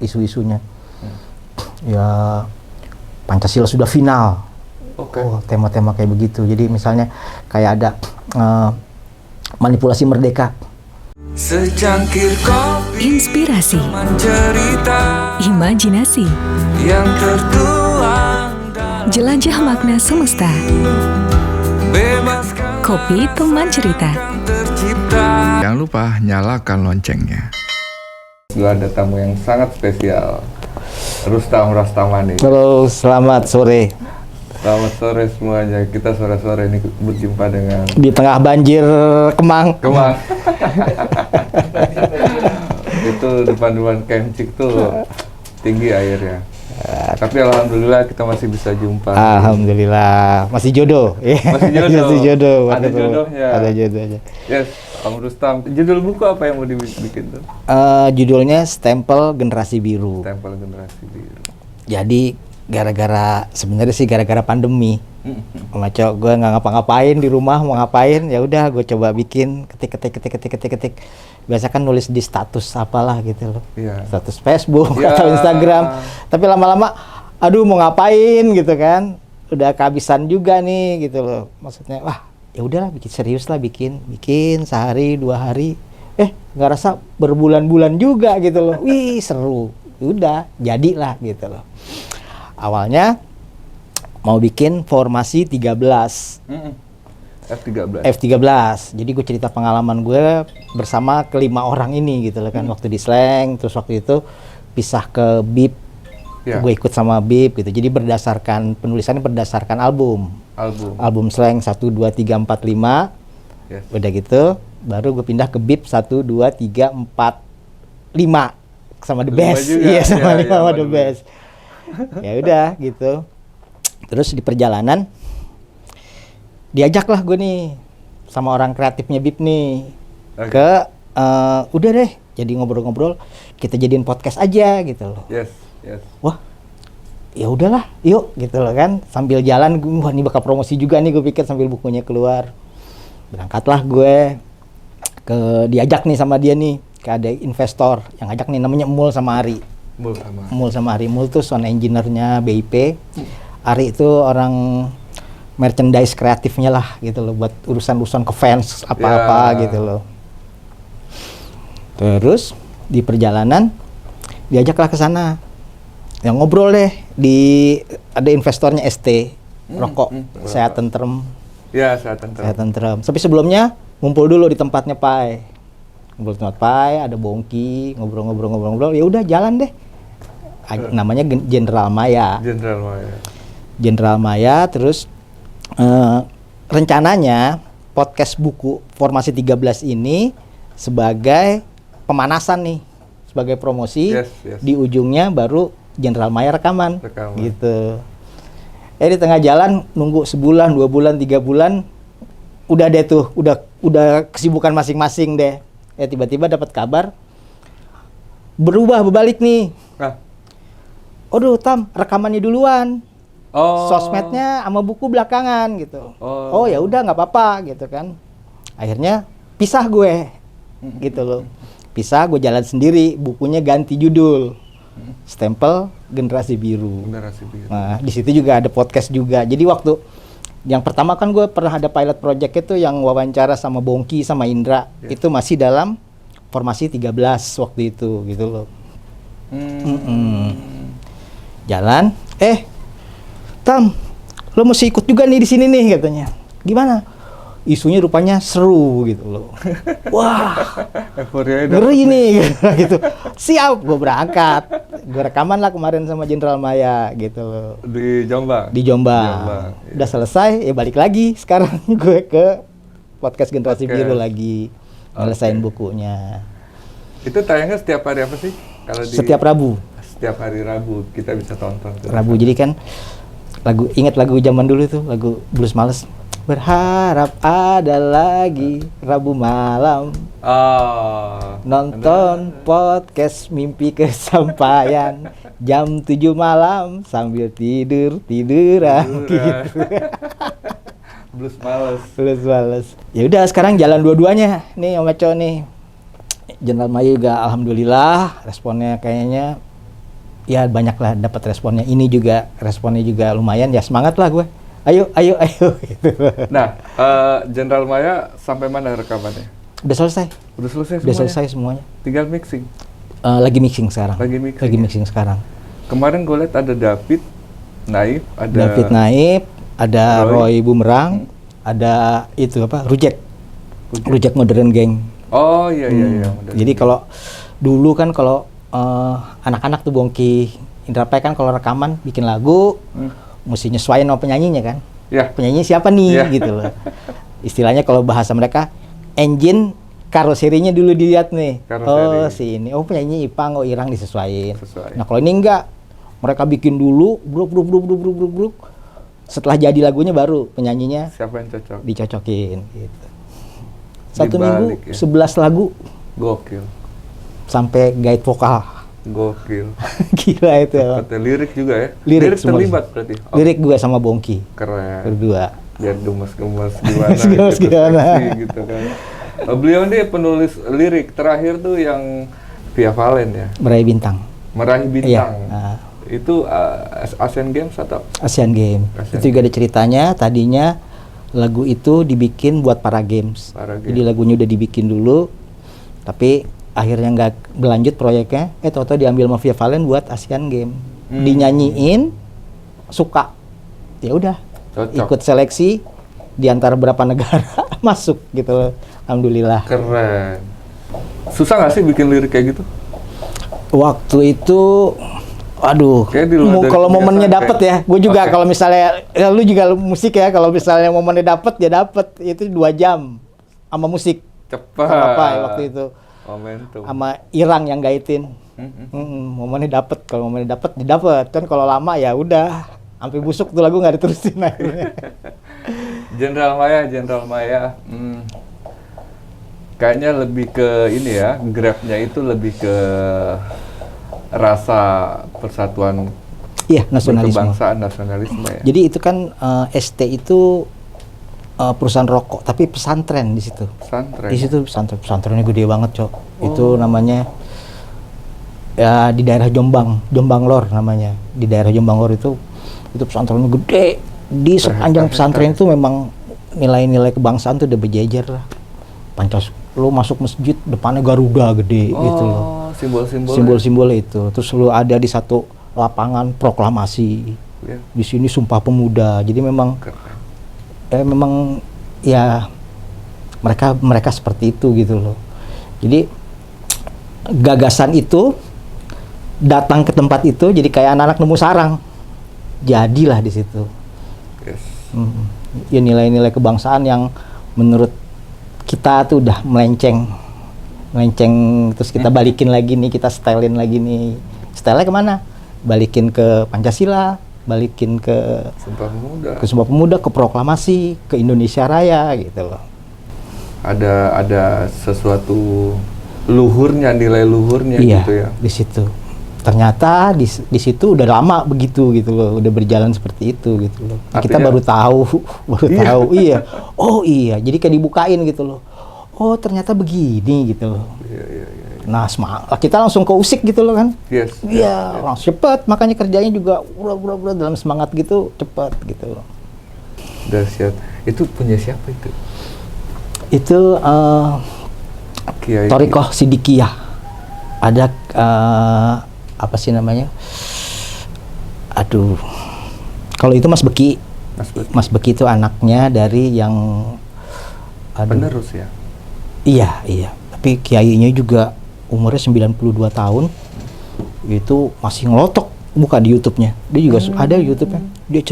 isu-isunya. Ya Pancasila sudah final. Tema-tema kayak begitu. Jadi misalnya kayak ada manipulasi merdeka. Secangkir kopi, inspirasi, cerita, imajinasi, yang tertuang dalam jelajah makna semesta. bebaskan Kopi teman cerita. tercipta. Jangan lupa nyalakan loncengnya. Ada tamu yang sangat spesial, Rustam Rastamani. Halo, selamat sore. Selamat sore semuanya. Kita sore-sore ini berjumpa dengan Di tengah banjir Kemang. itu depan Kemcik tuh tinggi airnya. Tapi alhamdulillah kita masih bisa jumpa. Alhamdulillah, masih jodoh. Masih jodoh. Masih jodoh. Ada jodohnya. Ada jodohnya. Yes, Om Rustam. Judul buku apa yang mau dibikin tuh? Judulnya Stempel Generasi Biru. Stempel Generasi Biru. Jadi sebenarnya sih gara-gara pandemi. Maco, gue nggak ngapa-ngapain di rumah, mau ngapain ya udah gue coba bikin ketik. Biasa kan nulis di status apalah gitu loh. Iya. Status Facebook Ya. atau Instagram. Tapi lama-lama aduh mau ngapain gitu kan. Udah kehabisan juga nih gitu loh. Maksudnya wah, ya udahlah bikin serius lah bikin sehari 2 hari. Nggak rasa berbulan-bulan juga gitu loh. Wih, seru. Udah, jadilah gitu loh. Awalnya mau bikin formasi 13. F13. F13. Jadi gue cerita pengalaman gue bersama kelima orang ini gitu loh kan. Waktu di Slang, terus waktu itu pisah ke BIP. Ya. Gue ikut sama BIP gitu. Jadi penulisannya berdasarkan album Slang 1 2 3 4 5. Yes. Udah gitu, baru gue pindah ke BIP 1 2 3 4 5 sama The 5 Best. juga. Iya, sama Ya, 5 sama The Best. Ya udah gitu. Terus di perjalanan diajaklah gue nih sama orang kreatifnya BIP nih. Oke. Udah deh, jadi ngobrol-ngobrol, kita jadiin podcast aja gitu loh. Yes. Wah, ya udahlah, yuk gitu loh kan. Sambil jalan, wah ini bakal promosi juga nih gue pikir sambil bukunya keluar. Berangkatlah gue diajak nih sama dia nih, ke ada investor yang ngajak nih namanya Mul sama Ari. Mul sama Ari. Mul tuh sound engineer-nya BIP. Ari itu orang merchandise kreatifnya lah gitu loh, buat urusan-urusan ke fans apa-apa gitu loh. Terus di perjalanan diajaklah ke sana. Yang ngobrol deh ada investornya ST rokok Sehat Tentrem. Ya, Sehat Tentrem. Tapi sebelumnya ngumpul dulu di tempatnya Pai. Ngumpul di tempat Pai, ada Bongki, ngobrol. Ya udah jalan deh. Namanya General Maya. Terus rencananya podcast buku Formasi 13 ini sebagai pemanasan nih, sebagai promosi. Yes. Di ujungnya baru General Maya rekaman. Gitu. Di tengah jalan nunggu sebulan, 2 bulan, 3 bulan, udah deh tuh, udah kesibukan masing-masing deh. Tiba-tiba dapat kabar berbalik nih. Aduh, Tam, rekamannya duluan. Sosmednya sama buku belakangan gitu. Oh ya udah nggak apa-apa gitu kan. Akhirnya pisah gue, gitu loh. Pisah, gue jalan sendiri. Bukunya ganti judul, Stempel Generasi Biru. Nah di situ juga ada podcast juga. Jadi waktu yang pertama kan gue pernah ada pilot project itu yang wawancara sama Bongki sama Indra. Itu masih dalam formasi 13 waktu itu gitu loh. Jalan, Tam, lo mesti ikut juga nih di sini nih katanya. Gimana? Isunya rupanya seru gitu loh. Wah, ngeri nih gitu. Siap, gue berangkat. Gue rekaman lah kemarin sama General Maya gitu loh. Di Jombang. Iya. Udah selesai, ya balik lagi. Sekarang gue ke podcast Generasi Biru lagi, ngelesain bukunya. Itu tayangnya setiap hari apa sih? Setiap Rabu. Setiap hari Rabu kita bisa tonton. Rabu, jadi kan ingat lagu zaman dulu tuh, lagu Blues Males. Berharap ada lagi Rabu malam. Nonton podcast Mimpi Kesampaian jam 7 malam sambil tiduran gitu. Blues Males. Ya udah sekarang jalan dua-duanya nih Om Eco nih. Jenderal Maya juga alhamdulillah responnya kayaknya ya banyak lah dapat responnya. Ini juga responnya juga lumayan, ya semangat lah gue. Ayo gitu. Nah, Jenderal Maya sampai mana rekamannya? Udah selesai. Udah selesai Udah semuanya? selesai semuanya. Tinggal mixing? Lagi mixing sekarang. Lagi mixing, Lagi ya? mixing sekarang. Kemarin gue lihat ada David Naif, ada David Naif, ada Roy Bumerang, ada itu apa? Rujak Modern Gang. Oh iya. Modern Jadi Gang. kalau dulu kan kalau anak-anak tuh Bongki Indra Pay kan kalau rekaman bikin lagu mesti nyesuaiin sama penyanyinya kan. Ya. Penyanyi siapa nih Ya. gitu loh. Istilahnya kalau bahasa mereka engine karoserinya dulu dilihat nih. Karoseri. Oh si ini, oh penyanyi Ipang, oh Irang disesuaiin. Sesuai. Nah kalau ini enggak, mereka bikin dulu bruk. Setelah jadi lagunya baru penyanyinya Siapa yang cocok? dicocokin gitu. Satu Dibalik, minggu ya? 11 lagu Gokil. sampai guide vokal. Gokil. Gila itu. Kata lirik juga ya? Lirik semua. terlibat berarti? Oh, Lirik gue sama Bongki keren. berdua. Biar gemes-gemes gimana Gemes gitu, gimana. seksi gitu kan. Beliau ini penulis lirik terakhir tuh yang Via Valen ya? Meraih bintang. Meraih Iya. Bintang. Nah, Itu Asian Games atau? Asian Games. Asian Itu juga ada ceritanya. Tadinya lagu itu dibikin buat para games. Para Jadi games. lagunya udah dibikin dulu, tapi akhirnya nggak berlanjut proyeknya. Tau-tau diambil sama Via Valen buat Asian Games. Dinyanyiin, suka. Ya udah. Cocok. Ikut seleksi di antara berapa negara masuk gitu loh. Alhamdulillah. Keren. Susah nggak sih bikin lirik kayak gitu? Waktu itu aduh, Kayak di luar dari kalau kebiasaan momennya dapet kayak- ya, gue juga Oke. kalau misalnya, ya lu juga musik ya, kalau misalnya momennya dapet, ya dapet, itu 2 jam sama musik, Cepat. sama apa ya waktu itu, Momentum. sama Irang yang gaitin, momennya dapet, kalau momennya dapet, didapet, kan kalau lama ya udah, sampai busuk tuh lagu nggak diterusin akhirnya. Jenderal Maya. Kayaknya lebih ke ini ya, grabnya itu lebih ke rasa persatuan Iya, nasionalisme. kebangsaan, nasionalisme ya. Jadi itu kan ST itu perusahaan rokok, tapi pesantren di situ. Pesantren. Di situ pesantrennya gede banget, Cok. Itu namanya ya di daerah Jombang Lor namanya. Di daerah Jombang Lor itu pesantrennya gede. Di sepanjang pesantren itu memang nilai-nilai kebangsaan tuh udah berjejer lah. Lo masuk masjid depannya Garuda gede gitu loh. Simbol-simbol. Simbol-simbolnya itu. Terus lo ada di satu lapangan proklamasi. Ya. Di sini Sumpah Pemuda. Jadi memang Keren. memang ya mereka seperti itu gitu loh. Jadi gagasan itu datang ke tempat itu jadi kayak anak-anak nemu sarang. Jadilah di situ. Yes. Ya nilai-nilai kebangsaan yang menurut kita tuh udah melenceng terus kita balikin lagi nih, kita stylein lagi nih. Style-nya kemana? Balikin ke Pancasila, balikin ke Sumpah Pemuda, ke proklamasi, ke Indonesia Raya gitu loh. Ada sesuatu luhurnya, nilai luhurnya Iya, gitu ya. di situ. Ternyata di situ udah lama begitu gitu loh, udah berjalan seperti itu gitu loh. Kita Artinya- baru tahu, tahu. Iya. Oh iya, jadi kayak dibukain gitu loh. Oh ternyata begini gitu loh. Iya. Nah kita langsung ke usik gitu loh kan. Yes. Iya, langsung cepet. Makanya kerjanya juga ura dalam semangat gitu, cepet gitu loh. Dahsyat. Itu punya siapa itu? Itu Kiai. Thorikoh Sidikiyah. Ada apa sih namanya? Aduh. Kalau itu Mas Beki. Mas Beki itu anaknya dari yang Penerus ya? Iya. Tapi kiainya juga umurnya 92 tahun. Itu masih ngelotok, buka di YouTube-nya. Dia juga ada di YouTube-nya. Dia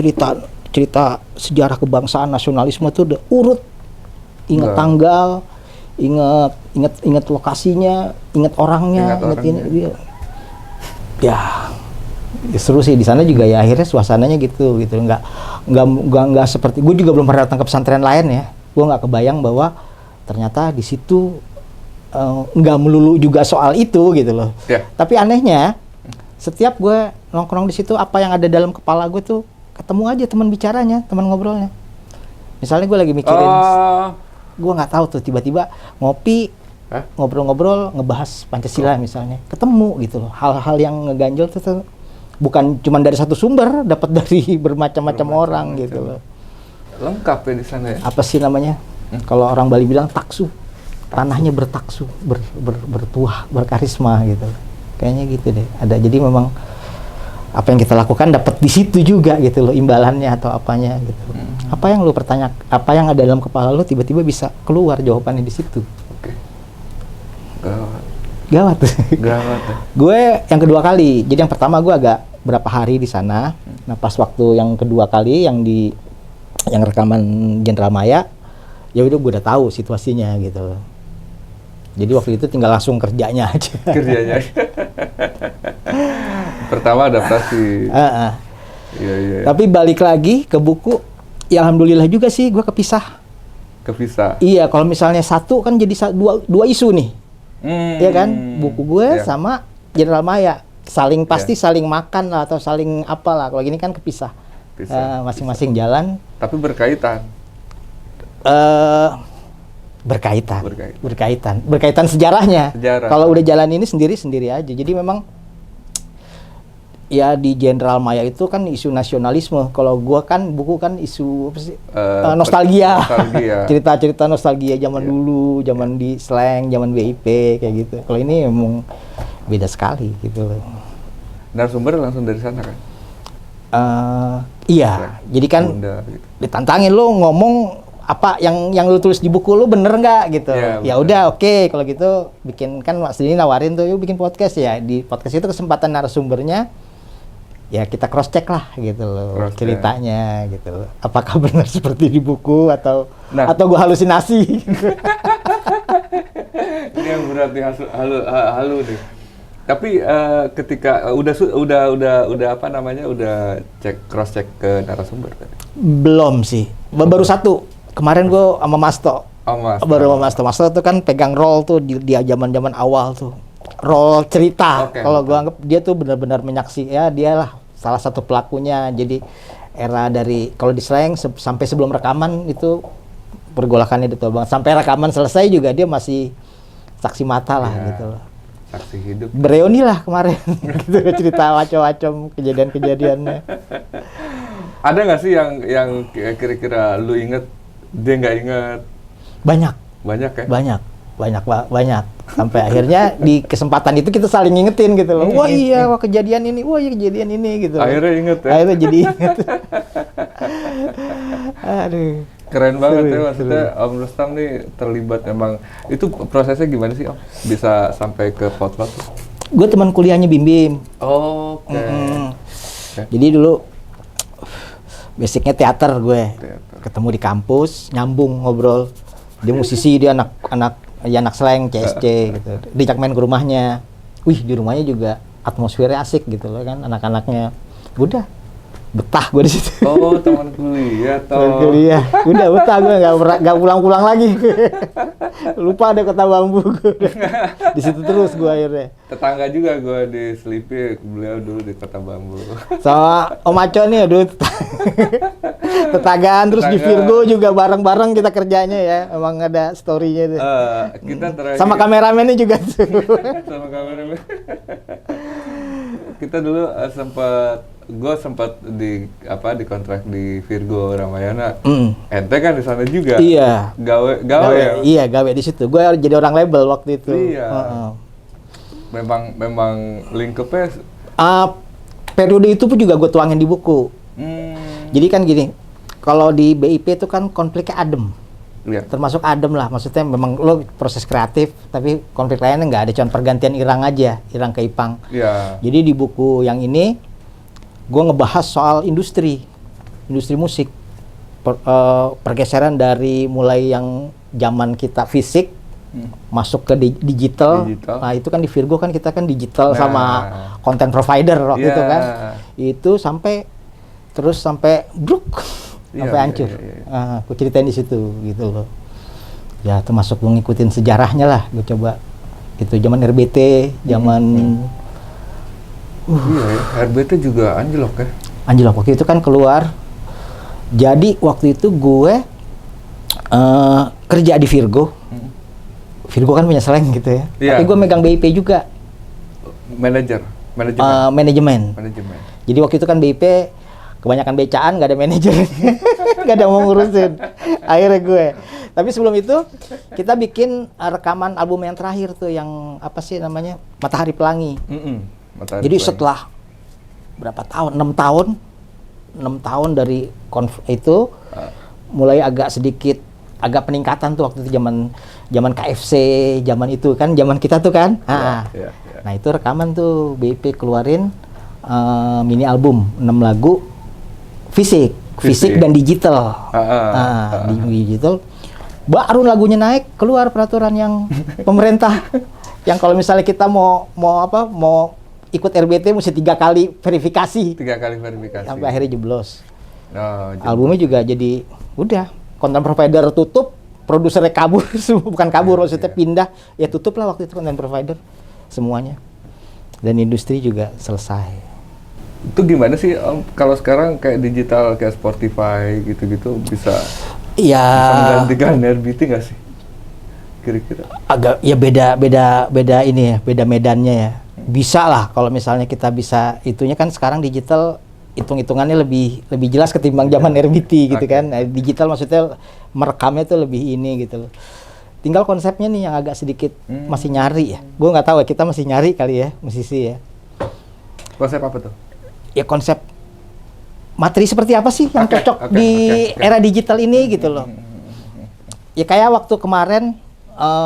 cerita sejarah kebangsaan, nasionalisme tuh udah urut. Ingat tanggal, ingat lokasinya, ingat orangnya, ingat ini dia. Ya seru sih di sana juga ya, akhirnya suasananya gitu nggak seperti gue juga belum pernah datang ke pesantren lain ya, gue nggak kebayang bahwa ternyata di situ nggak melulu juga soal itu gitu loh. Tapi anehnya setiap gue nongkrong di situ, apa yang ada dalam kepala gue tuh ketemu aja teman bicaranya, teman ngobrolnya. Misalnya gue lagi mikirin, gue nggak tahu tuh tiba-tiba ngopi Hah? ngobrol-ngobrol ngebahas Pancasila misalnya, ketemu gitu loh. Hal-hal yang ngeganjel tuh bukan cuma dari satu sumber, dapat dari bermacam-macam orang gitu loh. Lengkap ya di sana ya. Apa sih namanya? Kalau orang Bali bilang taksu. Tanahnya bertaksu, bertuah, berkarisma gitu. Kayaknya gitu deh. Ada, jadi memang apa yang kita lakukan dapat di situ juga gitu loh, imbalannya atau apanya gitu. Apa yang lu pertanyaan, apa yang ada dalam kepala lu tiba-tiba bisa keluar jawabannya di situ. Oke. Gawat. Gawat. Gawat. Ya. Gue yang kedua kali. Jadi yang pertama gue agak berapa hari di sana. Nah, pas waktu yang kedua kali yang rekaman Jenderal Maya, ya udah gue udah tahu situasinya gitu. Jadi waktu itu tinggal langsung kerjanya aja. Kerjanya. Pertama adaptasi. Iya. Tapi balik lagi ke buku, ya alhamdulillah juga sih gue kepisah. Iya, kalau misalnya satu kan jadi dua isu nih. Iya kan? Buku gue sama Jenderal Maya saling pasti saling makan lah atau saling apalah. Kalau gini kan kepisah. Masing-masing jalan. Tapi berkaitan. Berkaitan sejarahnya. Kalau udah jalan ini sendiri aja. Jadi memang ya di Jenderal Maya itu kan isu nasionalisme. Kalau gua kan buku kan isu apa sih? Nostalgia. Cerita-cerita nostalgia zaman dulu, zaman di slang, zaman BIP kayak gitu. Kalau ini emang beda sekali gitu loh. Narasumber langsung dari sana kan? Iya. Jadi kan Bunda, gitu. ditantangin lo ngomong apa yang lu tulis di buku lu bener nggak gitu. Ya udah oke, kalau gitu bikin, kan Mas Dini nawarin tuh yuk bikin podcast ya. Di podcast itu kesempatan narasumbernya ya kita cross check lah gitu loh, ceritanya gitu loh. Apakah benar seperti di buku atau gua halusinasi. Ini yang berat nih, halu nih. Tapi ketika udah apa namanya, udah cross check ke narasumber tadi? Belum sih, baru satu. Kemarin gue sama Masto. Baru sama Masto. Masto tuh kan pegang role tuh di zaman-zaman awal tuh. Role cerita. Kalau gue anggap dia tuh benar-benar menyaksi, ya dialah salah satu pelakunya. Jadi era dari, kalau di slang sampai sebelum rekaman itu pergolakannya itu banget. Sampai rekaman selesai juga dia masih saksi mata lah gitu loh. Saksi hidup. Bereuni lah kemarin. Gitu cerita macam-macam kejadian-kejadiannya. Ada nggak sih yang kira-kira lu inget dia nggak ingat? Banyak ya? Banyak. Sampai akhirnya di kesempatan itu kita saling ngingetin gitu loh. Wah iya, kejadian ini gitu. Akhirnya inget ya? Akhirnya jadi inget. Aduh. Keren banget ya, maksudnya Om Rustam nih terlibat emang. Itu prosesnya gimana sih Om? Bisa sampai ke pot-pot? Gue teman kuliahnya Bim Bim. Oke. Jadi dulu basicnya teater gue. Ketemu di kampus, nyambung ngobrol. Dia musisi, dia anak slang, CSC gitu. Diajak main ke rumahnya. Wih, di rumahnya juga atmosfernya asik gitu loh kan, anak-anaknya. Udah betah gue di situ. Oh, teman kuliah toh. Teman kuliah. Udah betah gue, enggak pulang-pulang lagi. Lupa ada Kota Bambu gue. Di situ terus gue akhirnya. Tetangga juga gue di Selipi, beliau dulu di Kota Bambu. Sama Om Aco nih, aduh. Tetanggaan, terus di Virgo juga bareng-bareng kita kerjanya ya. Emang ada story-nya tuh. Kita terakhir. Sama kameramennya juga tuh. Sama kameramen. Kita dulu gue sempat di kontrak di Virgo Ramayana. Ente kan di sana juga. Iya. Gawe ya. Iya, gawe di situ. Gue jadi orang label waktu itu. Iya. Memang lingkupnya. Periode itu pun juga gue tuangin di buku. Jadi kan gini, kalau di BIP itu kan konfliknya adem. Iya. Termasuk adem lah, maksudnya memang lo proses kreatif, tapi konflik lainnya nggak ada, cuma pergantian irang aja, irang ke ipang. Iya. Jadi di buku yang ini, gue ngebahas soal industri musik, pergeseran dari mulai yang zaman kita fisik, masuk ke digital. Nah itu kan di Virgo kan kita kan digital sama content provider waktu itu kan. Itu sampai bruk. Sampai hancur. Aku ceritain di situ gitu loh. Ya termasuk ngikutin sejarahnya lah, gue coba. Itu zaman RBT, zaman Iya ya, RBT juga anjlok ya. Anjlok waktu itu kan keluar. Jadi waktu itu gue kerja di Virgo Jadi gue kan punya slang gitu ya. Iya. Tapi gue megang BIP juga. Manajemen. Jadi waktu itu kan BIP kebanyakan becaan, nggak ada manajer, nggak ada yang mau ngurusin. Akhirnya gue. Tapi sebelum itu kita bikin rekaman album yang terakhir tuh yang apa sih namanya, Matahari Pelangi. Matahari Jadi Pelangi. setelah berapa tahun? 6 tahun dari itu mulai agak sedikit agak peningkatan tuh waktu itu zaman KFC, zaman itu kan, zaman kita tuh kan. Iya. Nah itu rekaman tuh BIP keluarin mini album 6 lagu fisik dan digital. Di digital baru lagunya naik, keluar peraturan yang pemerintah yang kalau misalnya kita mau ikut RBT mesti 3 kali verifikasi. 3 kali verifikasi. Sampai akhirnya jeblos. Oh, Albumnya juga jadi udah content provider tutup, produsernya kabur, bukan kabur maksudnya pindah, ya tutup lah waktu itu content provider semuanya. Dan industri juga selesai. Itu gimana sih Om, kalau sekarang kayak digital kayak Spotify gitu-gitu bisa Iya. menggantikan RBT nggak sih? Kira-kira? Agak ya beda ini ya, beda medannya ya. Bisa lah kalau misalnya kita bisa itunya kan sekarang digital hitung-hitungannya lebih jelas ketimbang zaman RBT gitu kan. Nah, digital maksudnya merekamnya tuh lebih ini gitu loh. Tinggal konsepnya nih yang agak sedikit masih nyari ya. Gue nggak tahu ya, kita masih nyari kali ya musisi ya. Konsep apa tuh? Ya konsep materi seperti apa sih yang cocok di era digital ini gitu loh. Ya kayak waktu kemarin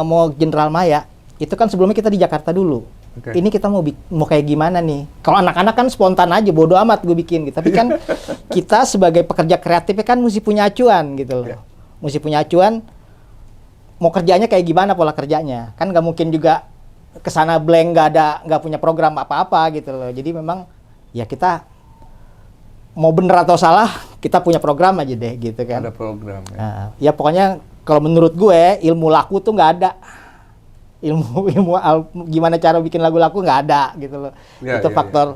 mau General Maya, itu kan sebelumnya kita di Jakarta dulu. Ini kita mau kayak gimana nih? Kalau anak-anak kan spontan aja, bodo amat gue bikin gitu. Tapi kan kita sebagai pekerja kreatifnya kan mesti punya acuan gitu loh. Mesti punya acuan, mau kerjanya kayak gimana pola kerjanya. Kan nggak mungkin juga kesana blank, nggak punya program apa-apa gitu loh. Jadi memang ya kita mau bener atau salah, kita punya program aja deh gitu kan. Ada program ya. Nah, ya pokoknya kalau menurut gue ilmu laku tuh nggak ada. Ilmu gimana cara bikin lagu laku nggak ada gitu loh. Ya, Itu faktor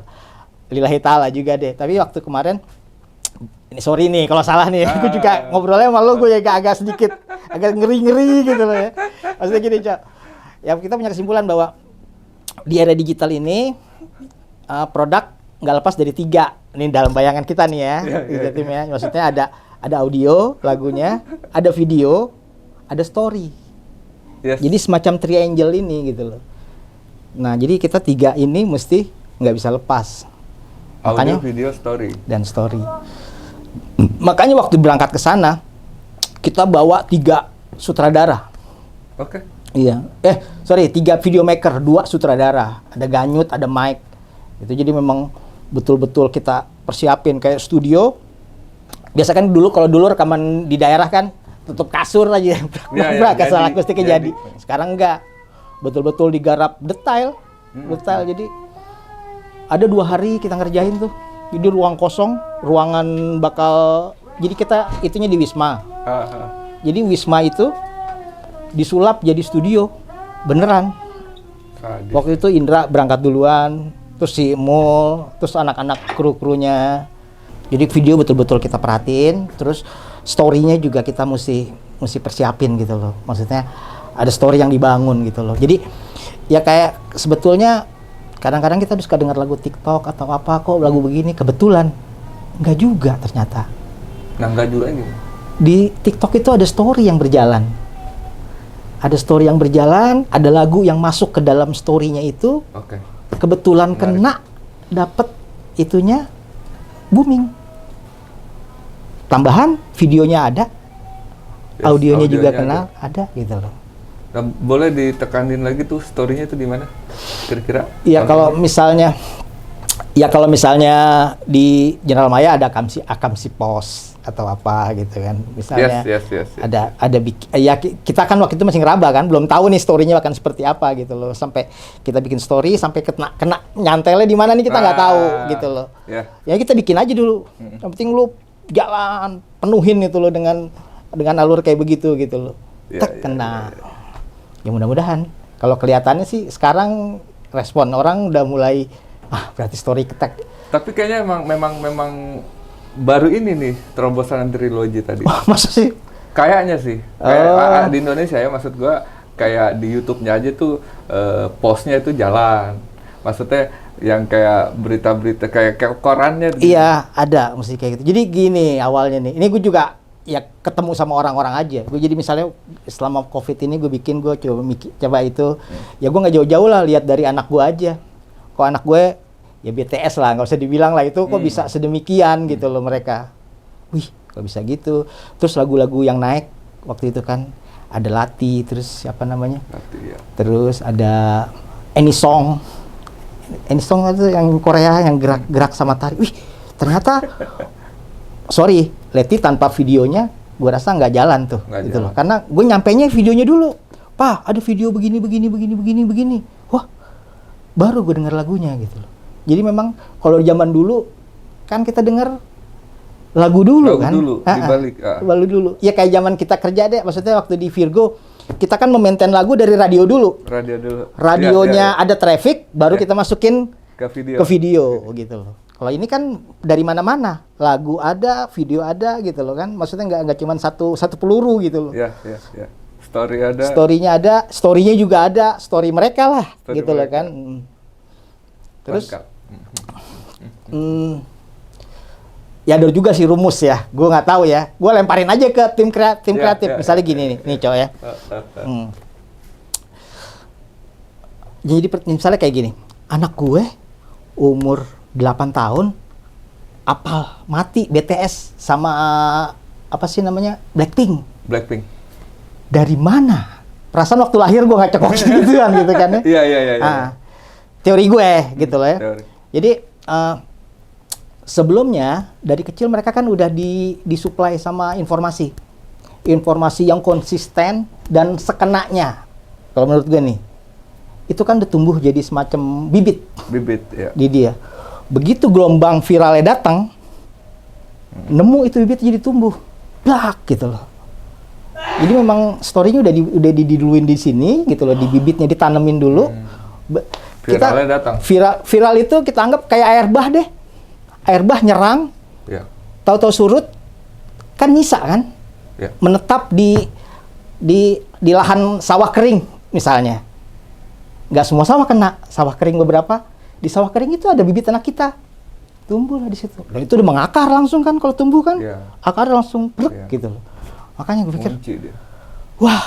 lillahi ta'ala juga deh. Tapi waktu kemarin, ini sorry nih kalau salah nih, gue juga ngobrolnya sama lo, gue juga agak sedikit agak ngeri-ngeri gitu loh ya. Maksudnya gini Cok, ya kita punya kesimpulan bahwa di era digital ini produk nggak lepas dari 3. Ini dalam bayangan kita nih ya, tim ya. Maksudnya ada audio lagunya, ada video, ada story. Yes. Jadi semacam triangle ini gitu loh. Nah jadi kita 3 ini mesti nggak bisa lepas. Audio, video, story. Dan story. Makanya waktu berangkat ke sana kita bawa 3 sutradara. Oke. Iya. 3 video maker, 2 sutradara. Ada Ganyut, ada Mike. Itu jadi memang betul-betul kita persiapin kayak studio. Biasa kan kalau dulu rekaman di daerah kan tutup kasur aja, kesal akustiknya jadi. Sekarang enggak, betul-betul digarap detail. Jadi ada 2 hari kita ngerjain tuh. Jadi ruang kosong, ruangan jadi kita itunya di Wisma. Jadi Wisma itu disulap jadi studio, beneran. Waktu itu Indra berangkat duluan, terus si Mul, terus anak-anak kru-krunya. Jadi video betul-betul kita perhatiin, terus story-nya juga kita mesti persiapin gitu loh. Maksudnya ada story yang dibangun gitu loh. Jadi ya kayak sebetulnya kadang-kadang kita suka dengar lagu TikTok atau apa, kok lagu begini kebetulan. Enggak juga ternyata. Nah, enggak juga gitu. Di TikTok itu ada story yang berjalan. Ada story yang berjalan, ada lagu yang masuk ke dalam story-nya itu. Oke. Kebetulan kena, dapet itunya booming. Tambahan videonya ada, audionya juga kena, ada gitu loh. Nah, boleh ditekanin lagi tuh story-nya itu di mana? Kira-kira? Iya kalau misalnya di General Maya ada Akamsi Pos atau apa gitu kan. Misalnya Yes. ada ya kita kan waktu itu masih ngeraba kan, belum tahu nih story-nya akan seperti apa gitu loh. Sampai kita bikin story sampai kena nyantelnya di mana nih kita nggak tahu gitu loh. Ya kita bikin aja dulu. Yang penting lu jalan penuhin itu loh dengan alur kayak begitu gitu loh. Kena. Ya mudah-mudahan. Kalau kelihatannya sih sekarang respon orang udah mulai berarti story ketek. Tapi kayaknya memang baru ini nih terobosan trilogi tadi. Wah, masa sih? Kayaknya sih. Kayak di Indonesia ya, maksud gua kayak di YouTube-nya aja tuh postnya itu jalan. Maksudnya yang kayak berita-berita kayak korannya. Iya, ada mesti kayak gitu. Jadi gini awalnya nih. Ini gue juga ya ketemu sama orang-orang aja. Gue jadi misalnya selama COVID ini gue coba itu. Ya gue nggak jauh-jauh lah lihat dari anak gue aja. Kok anak gue ya BTS lah, nggak usah dibilang lah itu kok bisa sedemikian gitu loh mereka. Wih, kok bisa gitu. Terus lagu-lagu yang naik waktu itu kan ada Lati, terus siapa namanya? Lati, ya. Terus ada Anysong itu yang Korea yang gerak-gerak sama tari. Wih, ternyata sorry, Leti tanpa videonya gue rasa nggak jalan tuh gitu loh. Karena gue nyampainya videonya dulu. Pak, ada video begini. Wah, baru gue denger lagunya gitu loh. Jadi memang kalau zaman dulu kan kita denger lagu dulu kan. Lagu dulu. Ya kayak zaman kita kerja deh, maksudnya waktu di Virgo kita kan memaintain lagu dari radio dulu. Radionya ada traffic, baru kita masukin ke video gitu loh. Kalau ini kan dari mana-mana, lagu ada, video ada gitu loh kan. Maksudnya nggak cuma satu peluru gitu loh. Iya. Story ada. Story-nya ada, story-nya juga ada, story mereka lah gitu loh kan. Terus ya ada juga sih rumus ya, gue nggak tahu ya, gue lemparin aja ke tim kreatif. Misalnya gini nih cowok ya. Jadi misalnya kayak gini, anak gue umur 8 tahun apal mati BTS sama apa sih namanya Blackpink. Dari mana? Perasaan waktu lahir gue nggak cekok gitu kan ya. Iya. Teori gue gitu loh ya. Jadi sebelumnya dari kecil mereka kan udah disuplai sama informasi yang konsisten dan sekenanya. Kalau menurut gue nih, itu kan udah tumbuh jadi semacam bibit ya. Di dia. Begitu gelombang viralnya datang, nemu itu bibit jadi tumbuh, blak gitu loh. Jadi memang story-nya udah diduluin di sini gitu loh, di bibitnya ditanemin dulu. Viralnya datang. Viral itu kita anggap kayak air bah deh. Air bah nyerang, tahu-tahu surut, kan nyisa kan, menetap di lahan sawah kering misalnya. Nggak semua sawah kena, sawah kering beberapa. Di sawah kering itu ada bibit anak kita, tumbuh lah di situ. Dan itu udah mengakar langsung kan kalau tumbuh kan, akar langsung brek gitu loh. Makanya gue pikir, wah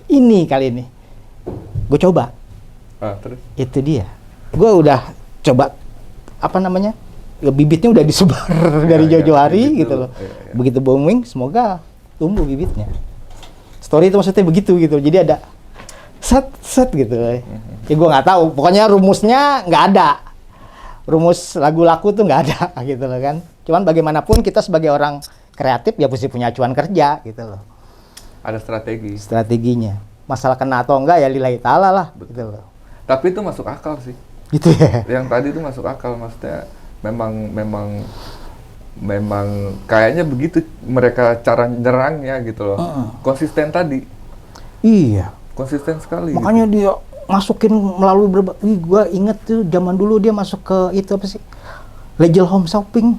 ini kali ini, gue coba. Terus? Itu dia, gue udah coba ya bibitnya udah disebar dari jauh-jauh hari gitu loh. Begitu booming, semoga tumbuh bibitnya. Story itu maksudnya begitu gitu. Jadi ada set gitu. Ya gue nggak tahu. Pokoknya rumusnya nggak ada. Rumus lagu laku tuh nggak ada gitu loh kan. Cuman bagaimanapun kita sebagai orang kreatif ya mesti punya acuan kerja gitu loh. Ada strateginya. Masalah kena atau enggak ya lillahi ta'ala lah. Gitu loh. Tapi itu masuk akal sih. Gitu ya. Yang tadi itu masuk akal, maksudnya memang kayaknya begitu mereka cara nyerangnya gitu loh. Konsisten tadi. Iya. Konsisten sekali. Makanya gitu. Dia masukin melalui berbagai. Gue inget tuh zaman dulu dia masuk ke itu apa sih? Legend Home Shopping.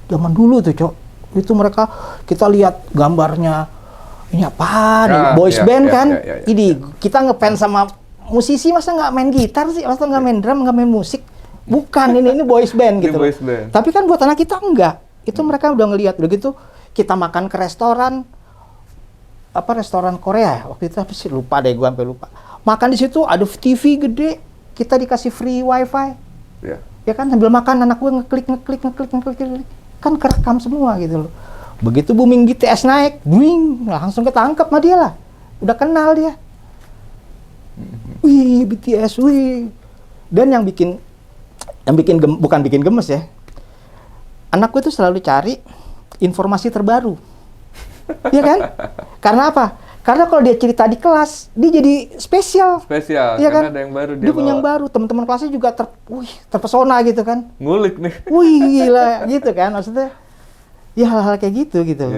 Zaman dulu tuh, Cok. Itu mereka kita lihat gambarnya. Ini apa nih? Boys band kan? Ini kita ngefans sama musisi, masa nggak main gitar sih? Masa nggak main drum, nggak main musik? Bukan, ini boys band gitu. Boys band. Tapi kan buat anak kita enggak. Itu mereka udah ngelihat. Udah gitu kita makan ke restoran restoran Korea. Waktu itu apa sih? Lupa deh, gua sampai lupa. Makan di situ ada TV gede. Kita dikasih free wifi. Ya kan sambil makan anak gua ngeklik. Kan kerekam semua gitu loh. Begitu booming BTS naik, langsung ketangkep sama dia lah. Udah kenal dia. Wih, BTS, wih. Dan yang bukan bikin gemes ya. Anakku itu selalu cari informasi terbaru. Iya kan? Karena apa? Karena kalau dia cerita di kelas, dia jadi spesial. Iya kan? Ada yang baru dia punya yang baru. Teman-teman kelasnya juga terpesona gitu kan. Ngulik nih. Wih, gila gitu kan. Maksudnya ya hal-hal kayak gitu. Iya.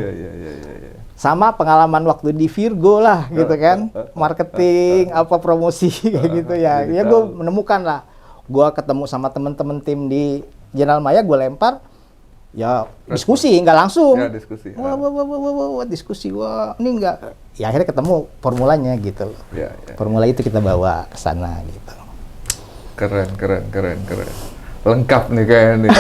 Sama pengalaman waktu di Virgo lah gitu kan. Marketing, promosi kayak gitu ya. Ya gue menemukan lah. Gue ketemu sama teman-teman tim di General Maya, gue lempar. Ya diskusi, nggak langsung. Ya, diskusi. Wah, diskusi. Wah, ini nggak. Ya akhirnya ketemu formulanya gitu loh. Ya. Formula itu kita bawa ke sana gitu. Keren. Lengkap nih kayaknya nih.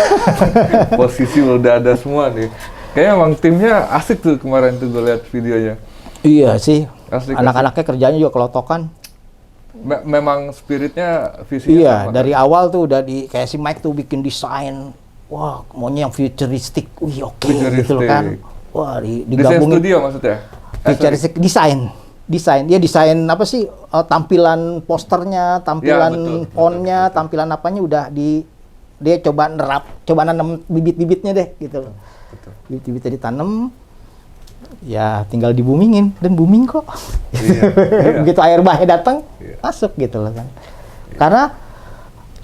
Posisi udah ada semua nih. Kayaknya emang timnya asik tuh kemarin tuh gue lihat videonya. Iya sih. Asik. Anak-anaknya kerjanya juga kelotokan. Memang spiritnya, visinya Iya, sama, dari kan? awal tuh udah kayak si Mike tuh bikin desain. Wah, maunya yang futuristik. Wih, oke gitu loh kan. Wah, Desain digabungin. studio maksudnya? Futuristik desain. Dia desain apa sih? Tampilan posternya, tampilan betul, fontnya, betul. tampilan apanya udah dia coba nanam bibit-bibitnya deh gitu loh. Betul. Bibit-bibitnya ditanam. Ya tinggal dibumingin dan booming kok. Iya. Begitu air bahnya datang, Iya. masuk gitu loh kan. Karena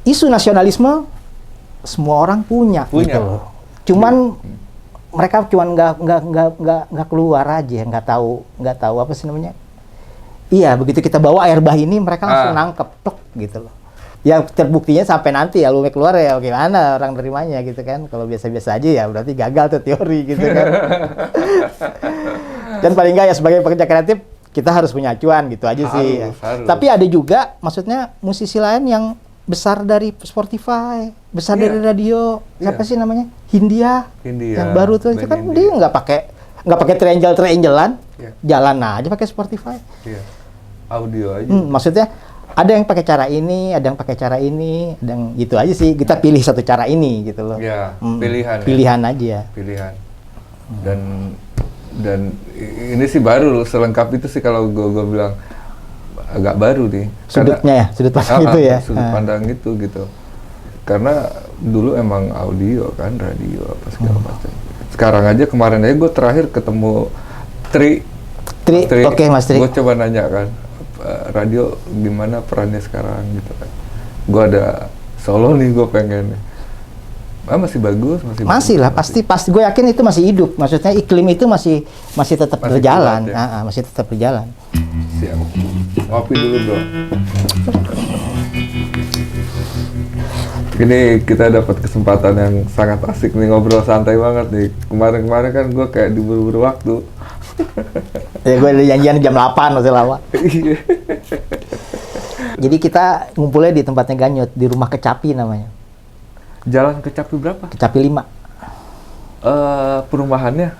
isu nasionalisme semua orang punya. Gitu loh. Cuman mereka cuman nggak keluar aja, nggak tahu apa sih namanya. Iya, begitu kita bawa air bah ini mereka langsung nangkep, plek gitu loh. Yang terbuktinya sampai nanti ya lu keluar ya gimana orang nerimanya gitu kan. Kalau biasa-biasa aja ya berarti gagal tuh teori gitu kan. Dan paling nggak ya sebagai pekerja kreatif kita harus punya acuan gitu aja sih. Harus. Tapi ada juga maksudnya musisi lain yang besar dari Spotify, besar dari radio. Siapa sih namanya? Hindia. Yang baru tuh itu kan dia nggak pakai triangelan, jalan aja pakai Spotify. Iya. Audio aja. Maksudnya ada yang pakai cara ini, ada yang pakai cara ini, ada yang gitu aja sih. Kita pilih satu cara ini gitu loh. Ya, pilihan. Pilihan aja. Pilihan. Dan ini sih baru selengkap itu sih kalau gue bilang agak baru nih. Sudutnya sudut pandang itu ya. Sudut pandang itu gitu. Karena dulu emang audio kan, radio apa segala macam. Sekarang aja kemarin aja gue terakhir ketemu Tri. Oke, Mas Tri. Gue coba nanya kan, radio gimana perannya sekarang gitu kan. Gue ada solo nih gue pengen. Masih bagus, masih lah, pasti gue yakin itu masih hidup. Maksudnya iklim itu masih tetap berjalan, kuat, ya? masih tetap berjalan. Siap. Ngopi dulu bro. Ini kita dapat kesempatan yang sangat asik nih, ngobrol santai banget nih. Kemarin kan gue kayak diburu-buru waktu. Ya gue ada janjian jam 8 waktu lama. Jadi kita ngumpulnya di tempatnya Ganyut, di rumah Kecapi namanya. Jalan Kecapi berapa? Kecapi 5. Perumahannya?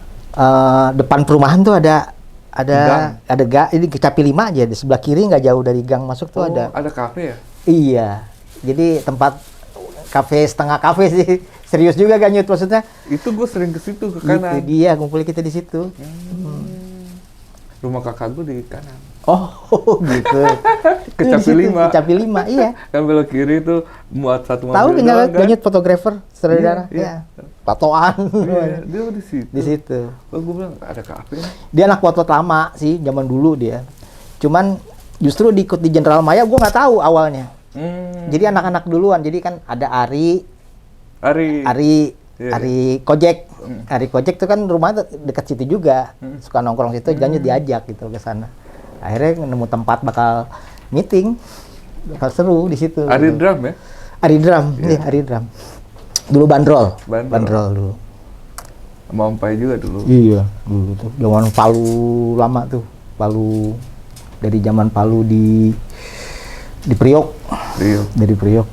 Depan perumahan tuh ada gang. Ini Kecapi 5 aja, di sebelah kiri nggak jauh dari gang masuk tuh ada. Ada kafe ya? Iya. Jadi tempat kafe, setengah kafe sih. Serius juga Ganyut maksudnya. Itu gue sering ke situ, ke kanan. Itu dia, ngumpulnya kita di situ. Rumah kakak gue di kanan. Oh, gitu. Kecapi 5. Kecapi 5, iya. Kan belok kiri tuh muat satu mobil. Tahu doang, kan? Ganyut fotografer, saudara. Iya. Patoan. Iya, dia di situ. Di situ. Oh, gue bilang ada kafe. Dia anak foto lama sih, zaman dulu dia. Cuman justru diikut di General Maya, gue nggak tahu awalnya. Jadi anak-anak duluan. Jadi kan ada Ari Kojek. Ari Kojek tuh kan rumahnya dekat situ juga. Suka nongkrong situ, Ganyut diajak gitu ke sana. Akhirnya nemu tempat bakal meeting. Bakal seru di situ. Ari gitu. Drum ya? Ari Drum, iya Ari Drum. Dulu bandrol dulu. Mampai juga dulu. Iya, dulu tuh. Zaman Palu lama tuh. Palu dari zaman Palu di Priok. Dari Priok.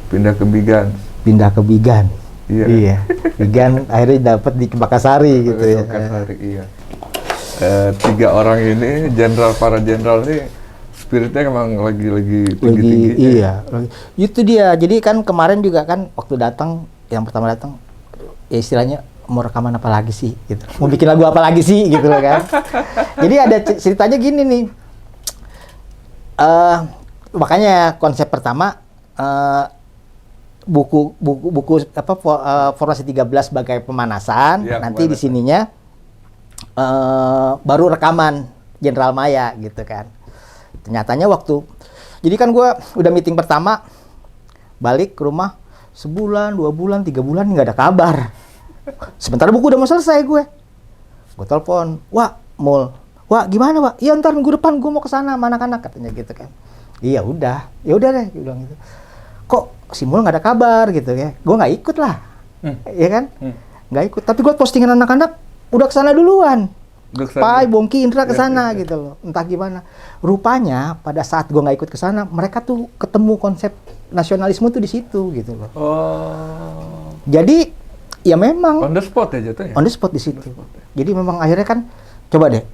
Pindah ke Bigan. Iya. Bigan akhirnya dapat di Makassari gitu ya. Makassari, iya. 3 orang ini, para jenderal ini spiritnya emang lagi tinggi-tingginya. Iya. Itu dia. Jadi kan kemarin juga kan waktu yang pertama datang ya istilahnya mau rekaman apa lagi sih gitu. Mau bikin lagu apa lagi sih gitu loh kan. Jadi ada ceritanya gini nih. Makanya konsep pertama buku formasi 13 sebagai pemanasan, ya, nanti di sininya baru rekaman General Maya gitu kan. Ternyatanya jadi kan gue udah meeting pertama, balik ke rumah sebulan, 2 bulan, 3 bulan nggak ada kabar. Sementara buku udah mau selesai gue telepon, wah gimana Wak? Iya ntar minggu depan gue mau ke sana sama anak-anak katanya gitu kan. Iya udah deh, gue bilang gitu. Kok si Mul nggak ada kabar gitu ya? Gue nggak ikut lah. ya kan? Nggak ikut. Tapi gue postingan anak-anak udah kesana duluan. Pai, Bongki, Indra kesana gitu loh. Entah gimana. Rupanya pada saat gue nggak ikut kesana, mereka tuh ketemu konsep nasionalisme tuh di situ gitu loh. Oh. Jadi ya memang On the spot ya jatuhnya? on the spot di situ. Jadi memang akhirnya kan coba deh,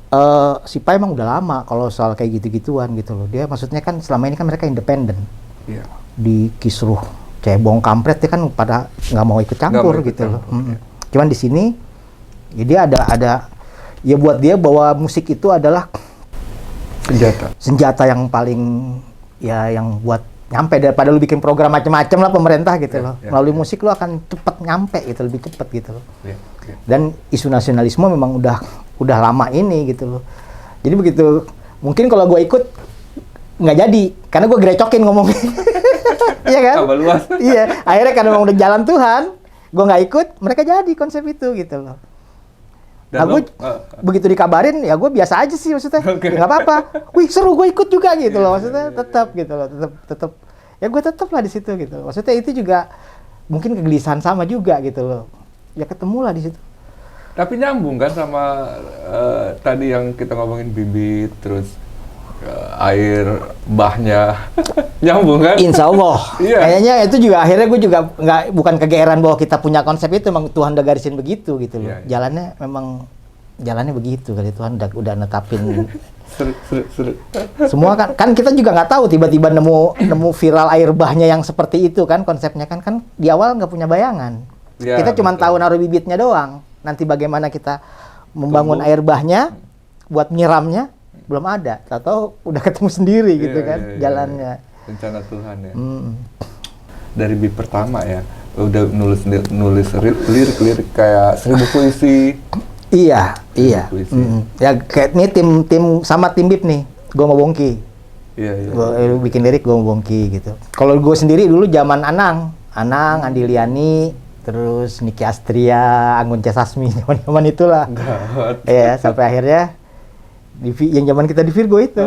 si Pai emang udah lama kalau soal kayak gitu-gituan gitu loh. Dia maksudnya kan selama ini kan mereka independen. Iya. Di kisruh cebong kampret dia kan pada nggak mau ikut campur Nggak mau ikut gitu loh. campur, ya. Cuman di sini ya dia ada ya buat dia bahwa musik itu adalah senjata yang paling ya yang buat nyampe daripada lu bikin program macam-macam lah pemerintah gitu loh. Melalui musik lu akan cepet nyampe gitu, lebih cepet gitu loh. Dan isu nasionalisme memang udah lama ini gitu loh. Jadi begitu mungkin kalau gue ikut nggak jadi karena gue gerecokin ngomongnya. Iya kan? Tambah luas. Iya, akhirnya karena memang udah jalan Tuhan, gue nggak ikut, mereka jadi konsep itu gitu loh. Nah, gue begitu dikabarin, ya gue biasa aja sih maksudnya, nggak apa-apa. Wih seru, gue ikut juga gitu loh, maksudnya tetap gitu loh, tetap. Ya gue tetap lah di situ gitu loh. Maksudnya itu juga mungkin kegelisahan sama juga gitu loh. Ya ketemu lah di situ. Tapi nyambung kan sama tadi yang kita ngomongin bibit, terus air bahnya nyambung kan? Insya Allah. Iya. Kayaknya itu juga akhirnya gue juga bukan kegeeran bahwa kita punya konsep itu, memang Tuhan udah garisin begitu gitu loh. Iya. Jalannya begitu kali Tuhan udah netapin. Seru. Semua kan kita juga nggak tahu tiba-tiba nemu viral air bahnya yang seperti itu kan konsepnya kan di awal nggak punya bayangan. Ya, Kita cuma betul. tahu naruh bibitnya doang. Nanti bagaimana kita membangun air bahnya buat nyiramnya belum ada. Tahu udah ketemu sendiri gitu kan jalannya. Rencana Tuhan ya. Dari bib pertama ya, udah nulis lirik kayak 1000 puisi. Iya. Puisi. Ya kayak ini tim sama tim bib nih. Gue mau Bongki. Iya. Gue bikin lirik gue mau Bongki gitu. Kalau gue sendiri dulu zaman Anang, Andi Liani, terus Niki Astria, Anggun C. Sasmi, zaman itulah. Iya, sampai akhirnya yang zaman kita di Virgo itu.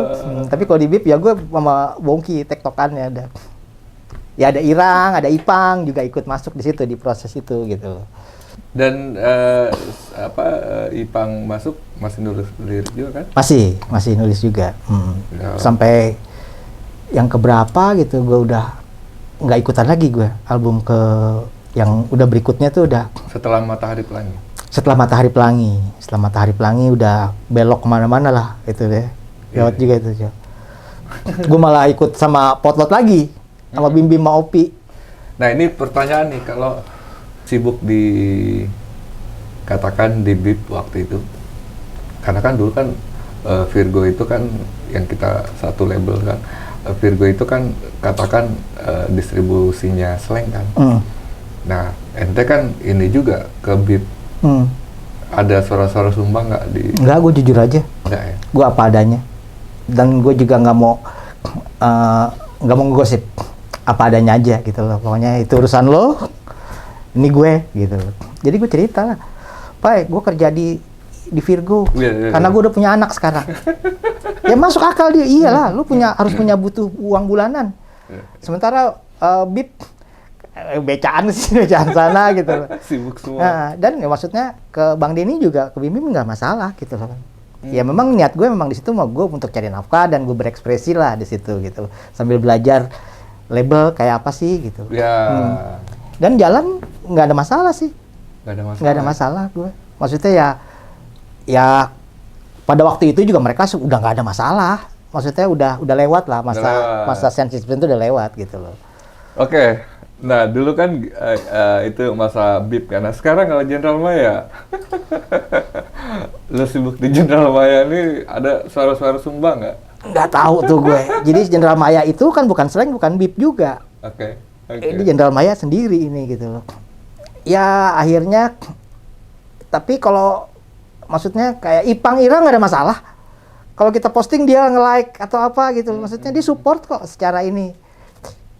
Tapi kalau di BIP ya gue sama Bongki tektokannya ada. Ya ada Irang, ada Ipang juga ikut masuk di situ di proses itu gitu. Dan Ipang masuk masih nulis lirik juga kan? Masih nulis juga. Ya. Sampai yang keberapa gitu gue udah nggak ikutan lagi gue album ke yang udah berikutnya tuh udah Setelah Matahari Pelangi. Setelah Matahari Pelangi udah belok kemana-mana lah itu deh. Lewat juga itu. Gue malah ikut sama Potlot lagi sama Bim Bim sama Opi. Nah ini pertanyaan nih, kalau sibuk katakan di BIP waktu itu, karena kan dulu kan Virgo itu kan yang kita satu label kan, Virgo itu kan katakan distribusinya Slang kan. Nah ente kan ini juga ke BIP. Ada suara-suara sumbang nggak di? Enggak, gue jujur aja. Enggak ya? Gue apa adanya. Dan gue juga nggak mau ngegosip, apa adanya aja gitu loh. Pokoknya itu urusan lo, ini gue gitu. Jadi gue cerita lah, Pak, gue kerja di Virgo, karena gue udah punya anak sekarang. Ya masuk akal dia, iyalah, lu harus punya butuh uang bulanan. Sementara BIP becaan sana gitu loh. Sibuk semua. Nah, dan ya maksudnya ke Bang Denny juga, ke Bim Bim nggak masalah gitu loh. Ya memang niat gue memang di situ mau gue untuk cari nafkah dan gue berekspresi lah di situ gitu. Sambil belajar label kayak apa sih gitu. Ya. Dan jalan nggak ada masalah sih. Nggak ada masalah gue. Maksudnya ya pada waktu itu juga mereka udah nggak ada masalah. Maksudnya udah lewat lah masa sensitif itu udah lewat gitu loh. Oke. Nah, dulu kan itu masa BIP kan. Nah, sekarang kalau General Maya, lu sibuk di General Maya ini ada suara-suara sumbang nggak? Nggak tahu tuh gue. Jadi General Maya itu kan bukan Slang, bukan BIP juga. Oke. Ini General Maya sendiri ini gitu loh. Ya akhirnya, tapi kalau maksudnya kayak Ipang Irang nggak ada masalah. Kalau kita posting dia nge-like atau apa gitu, maksudnya dia support kok secara ini.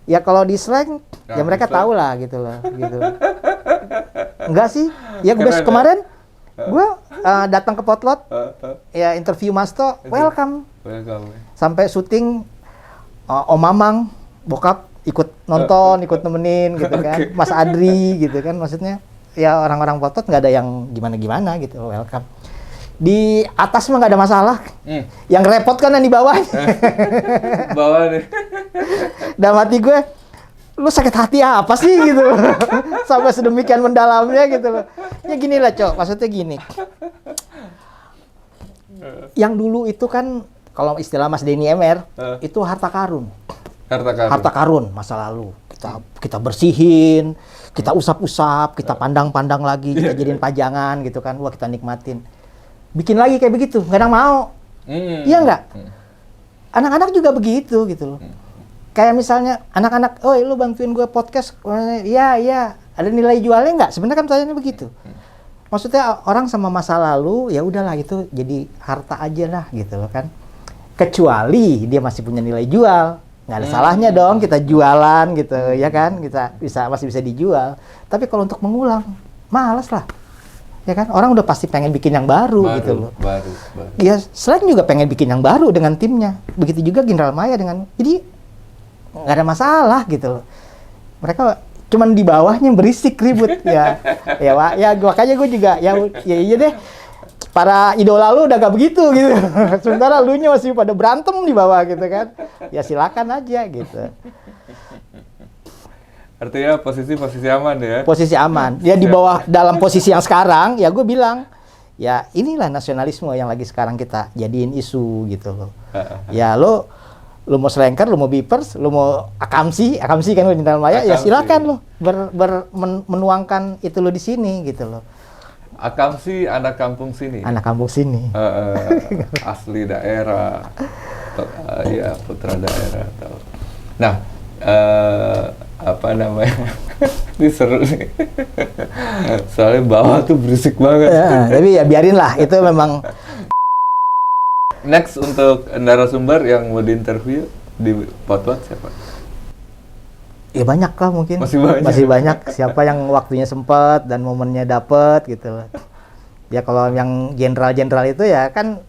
Ya kalau di Slang, ya mereka tahu lah gitu loh. Gitu. Enggak sih, ya gue kemarin gue datang ke Potlot, ya interview Masto, welcome. Sampai syuting Om Mamang, bokap ikut nonton, ikut nemenin gitu kan, Mas Adri gitu kan, maksudnya ya orang-orang Pol Pot nggak ada yang gimana-gimana gitu, welcome. Di atas mah nggak ada masalah. Yang repot kan yang di bawah. Bawah nih. Dalam hati gue, lu sakit hati apa sih gitu. Sampai sedemikian mendalamnya gitu loh. Ya gini lah Cok, maksudnya gini. Yang dulu itu kan, kalau istilah Mas Denny Emer, itu harta karun. Harta karun masa lalu. Kita bersihin, kita usap-usap, kita pandang-pandang lagi, kita jadiin pajangan gitu kan. Wah, kita nikmatin. Bikin lagi kayak begitu, nggak ada yang mau. Iya nggak? Anak-anak juga begitu gitu loh. Kayak misalnya anak-anak, oh lu bantuin gue podcast, iya, ada nilai jualnya nggak? Sebenarnya kan pertanyaannya begitu. Maksudnya orang sama masa lalu, ya udahlah itu jadi harta aja lah gitu loh kan. Kecuali dia masih punya nilai jual, nggak ada salahnya dong kita jualan gitu, ya kan? Kita masih bisa dijual. Tapi kalau untuk mengulang, malas lah. Ya kan, orang udah pasti pengen bikin yang baru gitu loh. Baru. Ya, selain juga pengen bikin yang baru dengan timnya. Begitu juga General Maya dengan, jadi nggak ada masalah gitu loh. Mereka cuman di bawahnya berisik ribut ya. Makanya gue juga ya iya deh. Para idola lu udah gak begitu gitu. Sementara lu nya masih pada berantem di bawah gitu kan. Ya silakan aja gitu. Artinya posisi aman ya? Posisi aman. Ya di bawah dalam posisi yang sekarang, ya gue bilang, ya inilah nasionalisme yang lagi sekarang kita jadiin isu gitu loh. Ya lu mau Selengker, lu mau Bipers, lu mau Akamsi kan lu General Maya, ya silakan lu menuangkan itu lu di sini gitu loh. Akamsi anak kampung sini. Anak kampung sini. Asli daerah. Ya putra daerah. Nah, apa namanya? Ini seru nih. Soalnya bawah tuh berisik banget. Ya, tapi ya biarin lah, itu memang. Next untuk narasumber yang mau diinterview di Potluck siapa? Ya banyak lah mungkin. Masih banyak. Siapa yang waktunya sempat dan momennya dapet gitu. Ya kalau yang jenderal-jenderal itu ya kan,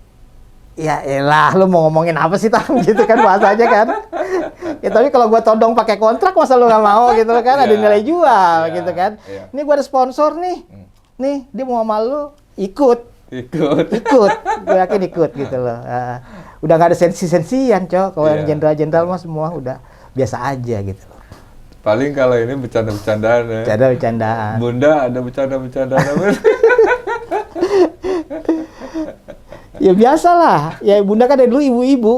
ya elah lu mau ngomongin apa sih Tam gitu kan bahasanya kan. Ya tapi kalau gua todong pakai kontrak masa lu nggak mau gitu kan, ada nilai jual gitu kan. Ini gua ada sponsor nih. Nih dia mau sama lu ikut. Gue yakin ikut gitu loh. Udah nggak ada sensi-sensian Cok. Kalau yang jenderal-jenderal mah semua udah biasa aja gitu loh. Paling kalau ini bercanda-bercandaan ya. Bercanda-bercandaan. Bunda ada bercanda-bercandaan. Ya biasalah. Ya Bunda kan dari dulu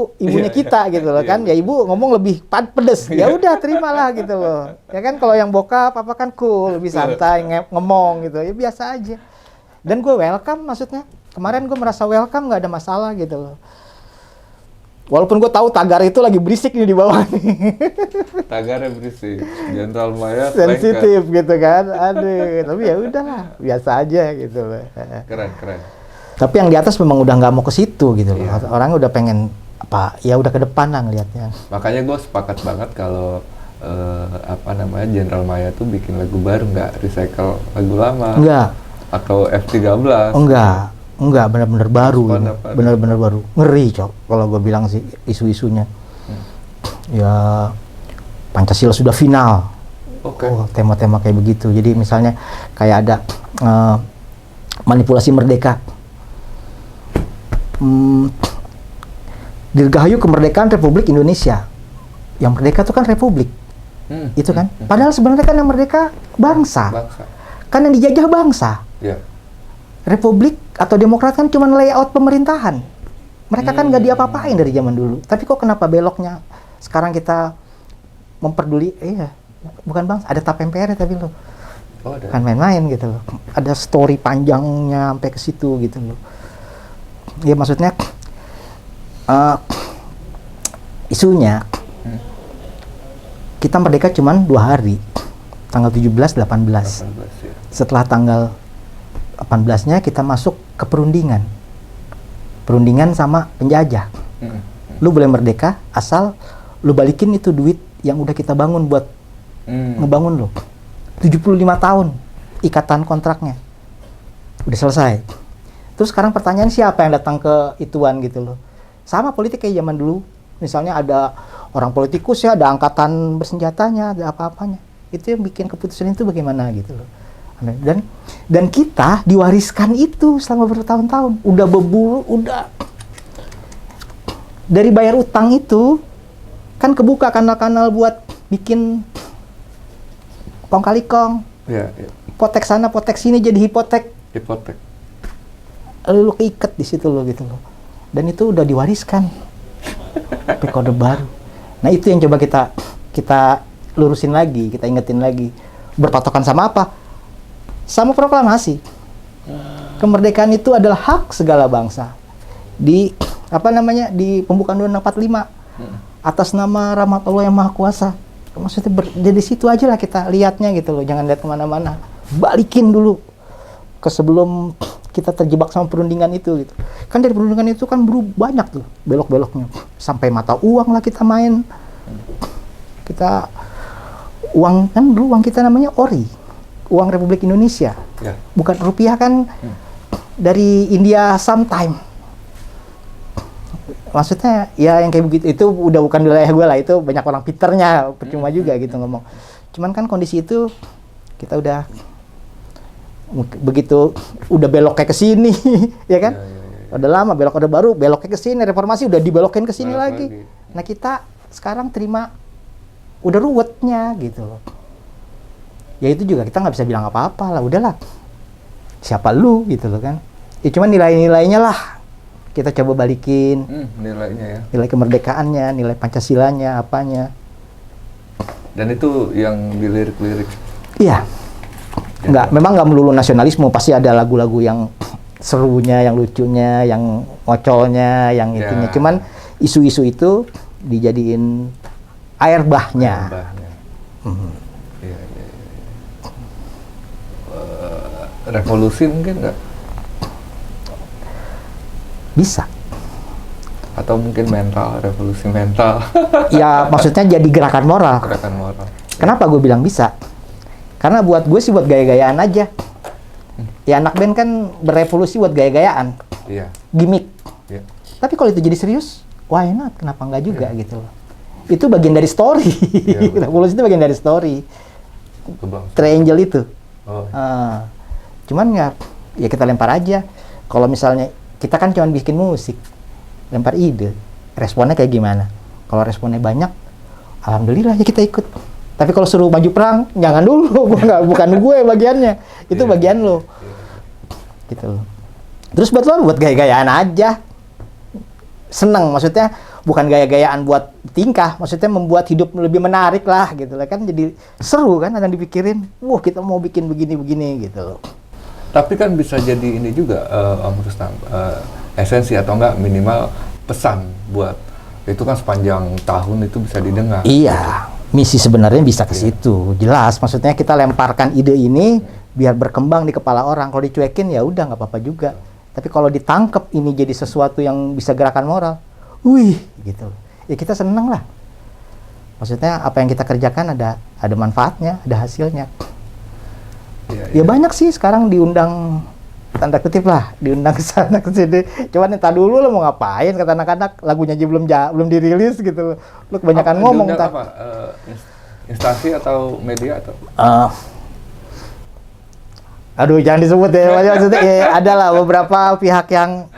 ibunya kita gitu loh kan. Ya ibu ngomong lebih pedes. Ya udah terimalah gitu loh. Ya kan kalau yang bokap apa kan cool, lebih santai ngomong gitu. Ya biasa aja. Dan gue welcome maksudnya. Kemarin gue merasa welcome, nggak ada masalah gitu loh. Walaupun gue tahu Tagar itu lagi berisik nih di bawah nih. Tagarnya berisik. General Maya sensitif gitu kan. Aduh, tapi ya udahlah, biasa aja gitu loh. Keren. Tapi yang di atas memang udah nggak mau ke situ gitu loh. Orang udah pengen apa? Ya udah ke depan lah ngelihatnya. Makanya gue sepakat banget kalau General Maya tuh bikin lagu baru, nggak recycle lagu lama. Enggak. Atau F13. Enggak, benar-benar baru. Benar-benar baru. Ngeri, Cok, kalau gue bilang sih isu-isunya. Ya Pancasila sudah final. Oke. Oh, tema-tema kayak begitu. Jadi misalnya kayak ada manipulasi merdeka. Dirgahayu kemerdekaan Republik Indonesia. Yang merdeka itu kan republik. Itu kan. Padahal sebenarnya kan yang merdeka bangsa. Kan yang dijajah bangsa. Yeah. Republik atau demokrat kan cuma layout pemerintahan. Mereka kan nggak diapa-apain dari zaman dulu. Tapi kok kenapa beloknya sekarang kita memperduli? Bukan bangsa. Ada tap MPR tapi loh. Oh, ada. Kan main-main gitu loh. Ada story panjangnya sampai ke situ gitu loh. Ya maksudnya isunya kita merdeka cuma 2 hari. Tanggal 17, 18. Ya. Setelah tanggal 18-nya kita masuk ke perundingan. Perundingan sama penjajah. Lu boleh merdeka asal lu balikin itu duit yang udah kita bangun buat ngebangun lu. 75 tahun ikatan kontraknya. Udah selesai. Terus sekarang pertanyaan siapa yang datang ke ituan gitu loh. Sama politik kayak zaman dulu. Misalnya ada orang politikus ya, ada angkatan bersenjatanya, ada apa-apanya. Itu yang bikin keputusan itu bagaimana gitu loh. Dan kita diwariskan itu selama bertahun-tahun. Udah bebul, udah dari bayar utang itu kan kebuka kanal-kanal buat bikin kong kali kong. Iya, iya. Hipotek sana, hipotek sini jadi hipotek. Hipotek. Lu keikat di situ lo gitu loh. Dan itu udah diwariskan. Pakai kode baru. Nah, itu yang coba kita lurusin lagi, kita ingetin lagi. Berpatokan sama apa? Sama proklamasi. Kemerdekaan itu adalah hak segala bangsa. Di di pembukaan Undang-Undang 45 atas nama rahmat Allah yang Maha Kuasa. Maksudnya jadi situ aja lah kita lihatnya gitu loh, jangan lihat kemana-mana. Balikin dulu ke sebelum kita terjebak sama perundingan itu gitu. Kan dari perundingan itu kan banyak tuh belok-beloknya. Sampai mata uang lah kita main. Kita uang kan dulu uang kita namanya ori. Uang Republik Indonesia, bukan rupiah kan dari India sometime. Maksudnya ya yang kayak begitu itu udah bukan wilayah gue lah, itu banyak orang pinternya, percuma juga gitu ngomong. Cuman kan kondisi itu kita udah begitu udah beloknya ke sini, ya kan? Udah lama belok, udah baru beloknya ke sini, reformasi udah dibelokin ke sini lagi. Nah kita sekarang terima udah ruwetnya gitu loh. Ya itu juga kita nggak bisa bilang apa-apa lah, udahlah siapa lu gitu loh kan. Ya cuman nilai-nilainya lah kita coba balikin. Nilainya ya. Nilai kemerdekaannya, nilai Pancasilanya, apanya. Dan itu yang dilirik-lirik. Iya. Memang nggak melulu nasionalisme, pasti ada lagu-lagu yang serunya, yang lucunya, yang ngocolnya, yang itunya. Cuman isu-isu itu dijadiin air bahnya. Revolusi mungkin nggak? Bisa. Atau mungkin mental, revolusi mental. Ya maksudnya jadi gerakan moral. Gerakan moral. Kenapa gue bilang bisa? Karena buat gue sih buat gaya-gayaan aja. Ya anak band kan berevolusi buat gaya-gayaan. Iya. Gimmick. Iya. Tapi kalau itu jadi serius, why not? Kenapa nggak juga gitu loh. Itu bagian dari story. Iya, revolusi itu bagian dari story. Triangle itu. Oh. Cuman ya kita lempar aja. Kalau misalnya kita kan cuma bikin musik, lempar ide, responnya kayak gimana? Kalau responnya banyak, alhamdulillah ya kita ikut. Tapi kalau suruh maju perang, jangan dulu. Bukan gue bagiannya, itu bagian lo. Gitu loh. Terus buat gaya-gayaan aja. Seneng, maksudnya bukan gaya-gayaan buat tingkah, maksudnya membuat hidup lebih menarik lah gitu lah kan, jadi seru kan, ada yang dipikirin, wah kita mau bikin begini-begini gitu loh. Tapi kan bisa jadi ini juga Om Rustam, esensi atau enggak minimal pesan buat itu kan sepanjang tahun itu bisa didengar. Iya, misi sebenarnya bisa ke situ, jelas. Maksudnya kita lemparkan ide ini biar berkembang di kepala orang. Kalau dicuekin ya udah nggak apa-apa juga. Tapi kalau ditangkap ini jadi sesuatu yang bisa gerakan moral, wih gitu. Ya kita seneng lah. Maksudnya apa yang kita kerjakan ada manfaatnya, ada hasilnya. Ya banyak sih sekarang diundang, tanda kutip lah, diundang ke sana ke sini. Cuman entar dulu lo mau ngapain, kata anak-anak, lagunya aja belum dirilis gitu. Lo kebanyakan ngomong entar. Apa? Instansi atau media atau? Aduh jangan disebut ya, maksudnya ya, ada lah beberapa pihak yang